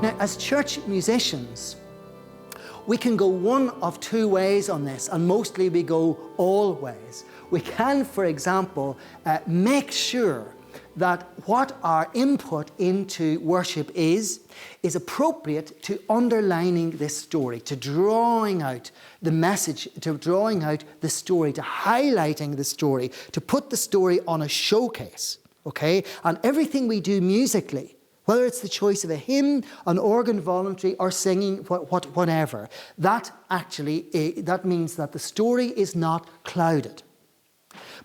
Now, as church musicians, we can go one of two ways on this, and mostly we go all ways. We can, for example, make sure that what our input into worship is appropriate to underlining this story, to drawing out the message, to drawing out the story, to highlighting the story, to put the story on a showcase, okay? And everything we do musically, whether it's the choice of a hymn, an organ voluntary, or singing, whatever, that means that the story is not clouded.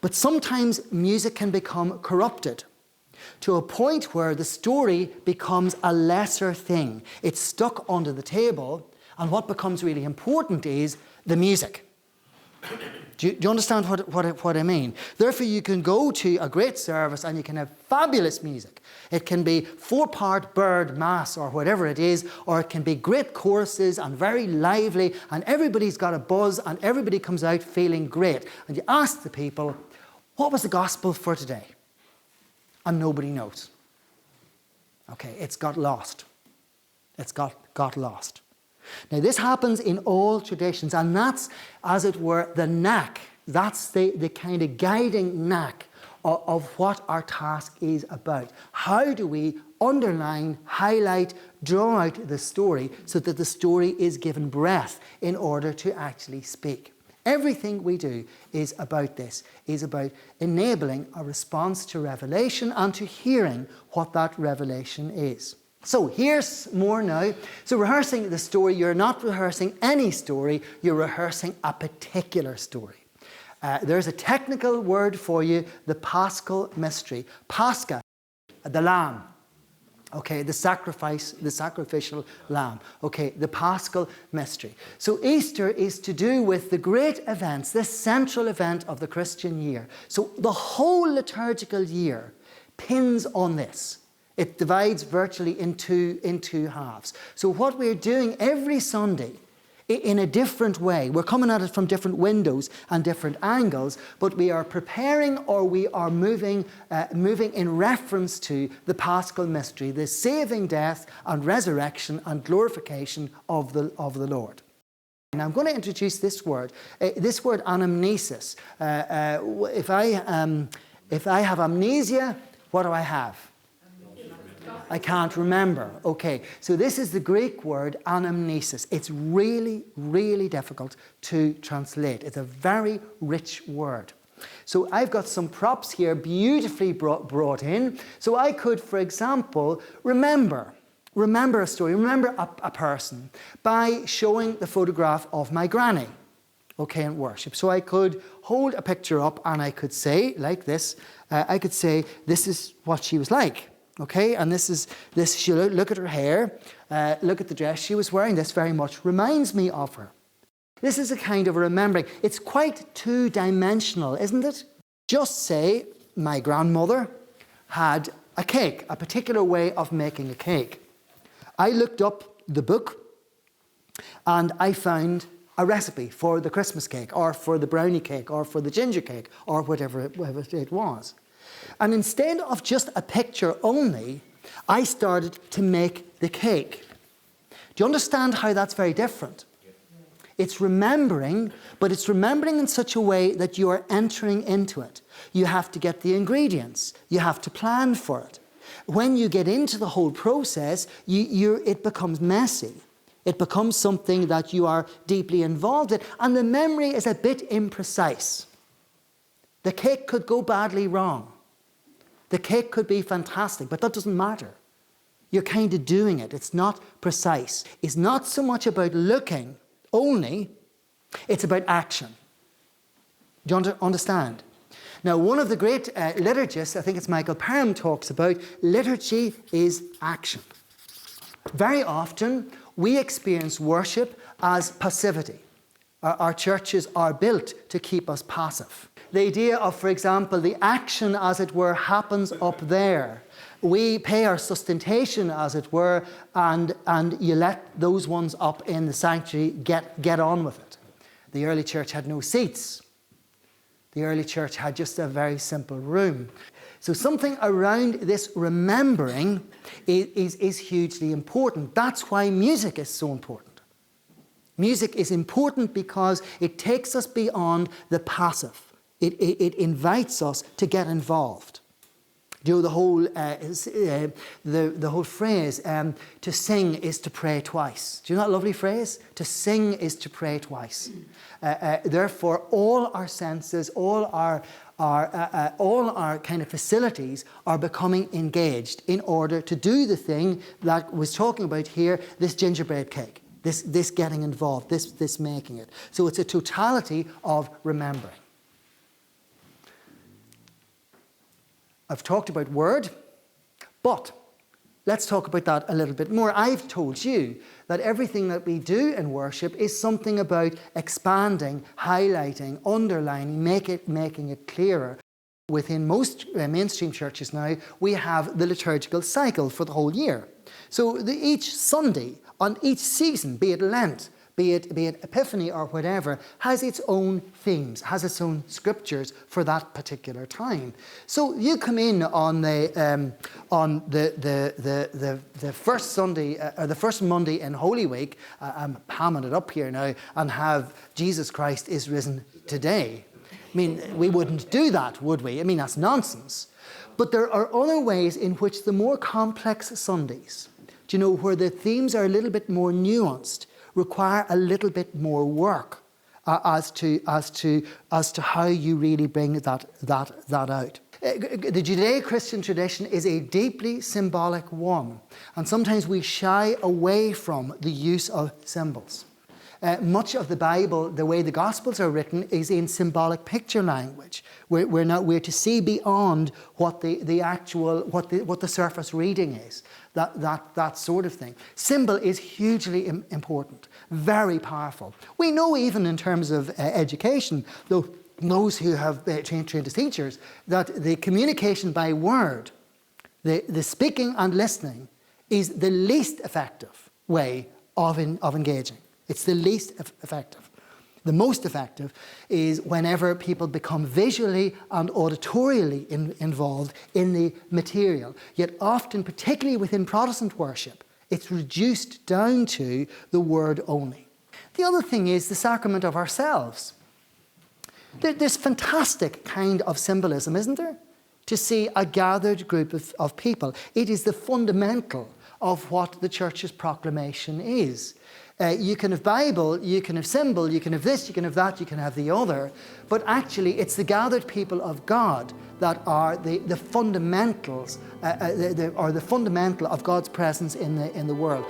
But sometimes music can become corrupted to a point where the story becomes a lesser thing. It's stuck under the table, and what becomes really important is the music. Do you understand what I mean? Therefore, you can go to a great service and you can have fabulous music. It can be 4-part bird mass or whatever it is, or it can be great choruses and very lively, and everybody's got a buzz and everybody comes out feeling great. And you ask the people, what was the gospel for today? And nobody knows. Okay, it's got lost. It's got lost. Now, this happens in all traditions, and that's, as it were, the knack. That's the kind of guiding knack of what our task is about. How do we underline, highlight, draw out the story so that the story is given breath in order to actually speak? Everything we do is about this, is about enabling a response to revelation and to hearing what that revelation is. So here's more now. So rehearsing the story, you're not rehearsing any story, you're rehearsing a particular story. There's a technical word for you, the Paschal mystery. Pascha, the lamb. Okay, the sacrificial lamb. Okay, the Paschal mystery. So Easter is to do with the great events, this central event of the Christian year. So the whole liturgical year pins on this. It divides virtually in two halves. So what we're doing every Sunday in a different way, we're coming at it from different windows and different angles, but we are preparing, or we are moving in reference to the Paschal mystery, the saving death and resurrection and glorification of the Lord. And I'm going to introduce this word anamnesis. If I have amnesia, what do I have? I can't remember. Okay, so this is the Greek word anamnesis. It's really, really difficult to translate. It's a very rich word. So I've got some props here beautifully brought in. So I could, for example, remember a story, remember a person by showing the photograph of my granny, okay, in worship. So I could hold a picture up and I could say, like this, I could say, this is what she was like. Okay, and this, look at her hair, look at the dress she was wearing. This very much reminds me of her. This is a kind of remembering. It's quite two-dimensional, isn't it? Just say my grandmother had a cake, a particular way of making a cake. I looked up the book and I found a recipe for the Christmas cake, or for the brownie cake, or for the ginger cake, or whatever it was. And instead of just a picture only, I started to make the cake. Do you understand how that's very different? It's remembering, but it's remembering in such a way that you are entering into it. You have to get the ingredients. You have to plan for it. When you get into the whole process, it becomes messy. It becomes something that you are deeply involved in, and the memory is a bit imprecise. The cake could go badly wrong. The cake could be fantastic, but that doesn't matter. You're kind of doing it. It's not precise. It's not so much about looking only, it's about action. Do you understand? Now, one of the great liturgists, I think it's Michael Parham, talks about liturgy is action. Very often, we experience worship as passivity. Our churches are built to keep us passive. The idea of, for example, the action, as it were, happens up there. We pay our sustentation, as it were, and you let those ones up in the sanctuary get on with it. The early church had no seats. The early church had just a very simple room. So something around this remembering is hugely important. That's why music is so important. Music is important because it takes us beyond the passive. It invites us to get involved. You know, the whole phrase, to sing is to pray twice. Do you know that lovely phrase? To sing is to pray twice. Therefore, all our senses, all our kind of facilities are becoming engaged in order to do the thing that was talking about here, this gingerbread cake, this getting involved, this making it. So it's a totality of remembering. I've talked about word, but let's talk about that a little bit more. I've told you that everything that we do in worship is something about expanding, highlighting, underlining, making it clearer. Within most mainstream churches now, we have the liturgical cycle for the whole year. So each Sunday, on each season, be it Lent, be it Epiphany or whatever, has its own themes, has its own scriptures for that particular time. So you come in on the first Sunday or the first Monday in Holy Week. I'm hamming it up here now, and have Jesus Christ is risen today. I mean, we wouldn't do that, would we? I mean, that's nonsense. But there are other ways in which the more complex Sundays, do you know, where the themes are a little bit more nuanced, require a little bit more work as to how you really bring that out. The Judeo-Christian tradition is a deeply symbolic one, and sometimes we shy away from the use of symbols. Much of the Bible, the way the Gospels are written, is in symbolic picture language. We're to see beyond what the surface reading is. That sort of thing. Symbol is hugely important, very powerful. We know even in terms of education, though those who have trained as teachers, that the communication by word, the speaking and listening, is the least effective way of engaging. It's the least effective. The most effective is whenever people become visually and auditorially involved in the material. Yet often, particularly within Protestant worship, it's reduced down to the word only. The other thing is the sacrament of ourselves. There's fantastic kind of symbolism, isn't there? To see a gathered group of people. It is the fundamental of what the Church's proclamation is. You can have Bible, you can have symbol, you can have this, you can have that, you can have the other. But actually, it's the gathered people of God that are the fundamentals, or the fundamental of God's presence in the world.